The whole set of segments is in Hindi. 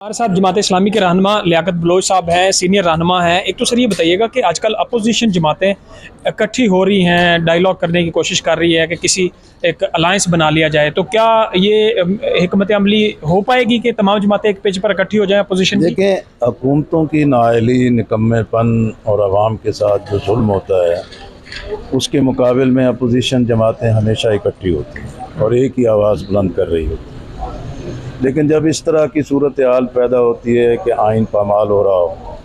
हमारे साथ जमात इस्लामी के रहनुमा लियाकत बलोच साहब हैं, सीनियर रहनुमा हैं। एक तो सर ये बताइएगा कि आजकल अपोजिशन जमातें इकट्ठी हो रही हैं, डायलॉग करने की कोशिश कर रही है कि किसी एक अलायंस बना लिया जाए, तो क्या ये हिकमत अमली हो पाएगी कि तमाम जमातें एक पेज पर इकट्ठी हो जाएं अपोजिशन की? देखें, हुकूमतों की नाअहली, निकम्मेपन और आवाम के साथ जो जुल्म होता है उसके मुकाबले में अपोजिशन जमातें हमेशा इकट्ठी होती हैं और एक ही आवाज़ बुलंद कर रही होती है। लेकिन जब इस तरह की सूरत हाल पैदा होती है कि आइन पामाल हो रहा हो,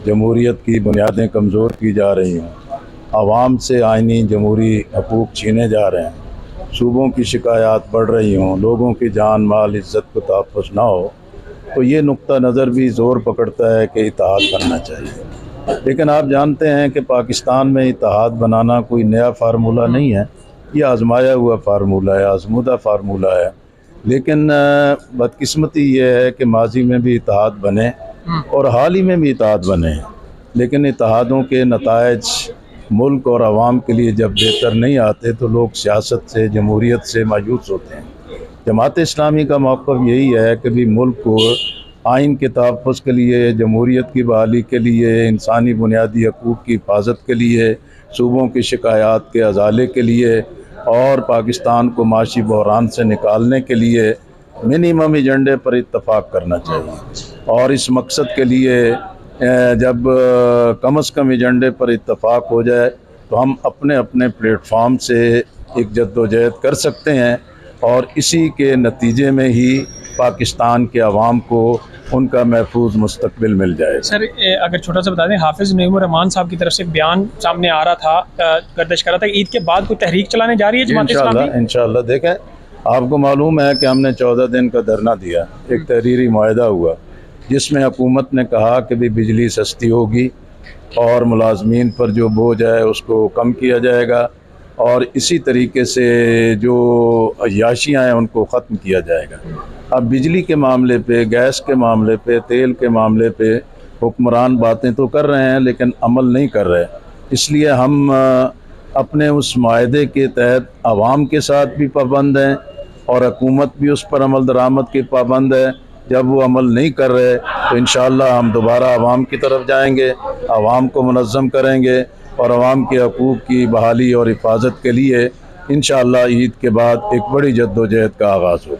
जमहूरियत की बुनियादें कमज़ोर की जा रही हों, आवाम से आइनी जमहूरी हकूक़ छीने जा रहे हैं, सूबों की शिकायत बढ़ रही हों, लोगों की जान माल इज़्ज़त को तहफ़्फ़ुज़ ना हो, तो ये नुक्ता नज़र भी ज़ोर पकड़ता है कि इत्तेहाद बनना चाहिए। लेकिन आप जानते हैं कि पाकिस्तान में इत्तेहाद बनाना कोई नया फार्मूला नहीं है, ये आज़माया हुआ फार्मूला है, आज़मूदा फार्मूला है। लेकिन बदकिस्मती ये है कि माजी में भी इत्तेहाद बने और हाल ही में भी इत्तेहाद बने, लेकिन इत्तेहादों के नताइज मुल्क और आवाम के लिए जब बेहतर नहीं आते तो लोग सियासत से, जमहूरियत से मायूस होते हैं। जमात इस्लामी का मौक़िफ़ यही है कि भी मुल्क को आइन के तहफ़्फ़ुज़ के लिए, जमहूरियत की बहाली के लिए, इंसानी बुनियादी हकूक़ की हिफाजत के लिए, सूबों की शिकायत के अज़ाले के लिए और पाकिस्तान को माशी बहरान से निकालने के लिए मिनिमम एजेंडे पर इत्तफ़ाक़ करना चाहिए। और इस मकसद के लिए जब कम से कम एजेंडे पर इत्तफ़ाक़ हो जाए तो हम अपने अपने प्लेटफॉर्म से एक जद्दोजहद कर सकते हैं और इसी के नतीजे में ही पाकिस्तान के अवाम को उनका महफूज मुस्तकबिल मिल जाए। सर अगर छोटा सा बता दें, हाफिज़ नईमुर रहमान साहब की तरफ से एक बयान सामने आ रहा था, गर्दिश कर रहा था, ईद के बाद कोई तहरीक चलाने जा रही है जमात इस्लामी? इंशाअल्लाह। देखें, आपको मालूम है कि हमने 14 दिन का धरना दिया, एक तहरीरी मुआहदा हुआ जिसमें हुकूमत ने कहा कि भी बिजली सस्ती होगी और मुलाजमीन पर जो बोझ है उसको कम किया जाएगा और इसी तरीके से जो अय्याशियाँ हैं उनको ख़त्म किया जाएगा। अब बिजली के मामले पे, गैस के मामले पे, तेल के मामले पे हुक्मरान बातें तो कर रहे हैं लेकिन अमल नहीं कर रहे। इसलिए हम अपने उस मुआहदे के तहत आवाम के साथ भी पाबंद हैं और हुकूमत भी उस पर अमल दरामद की पाबंद है। जब वो अमल नहीं कर रहे तो इंशाअल्लाह हम दोबारा आवाम की तरफ जाएंगे, आवाम को मुनज़्ज़म करेंगे और आवाम के हकूक़ की बहाली और हिफाजत के लिए इंशाअल्लाह ईद के बाद एक बड़ी जद्दोजहद का आगाज़ होगा।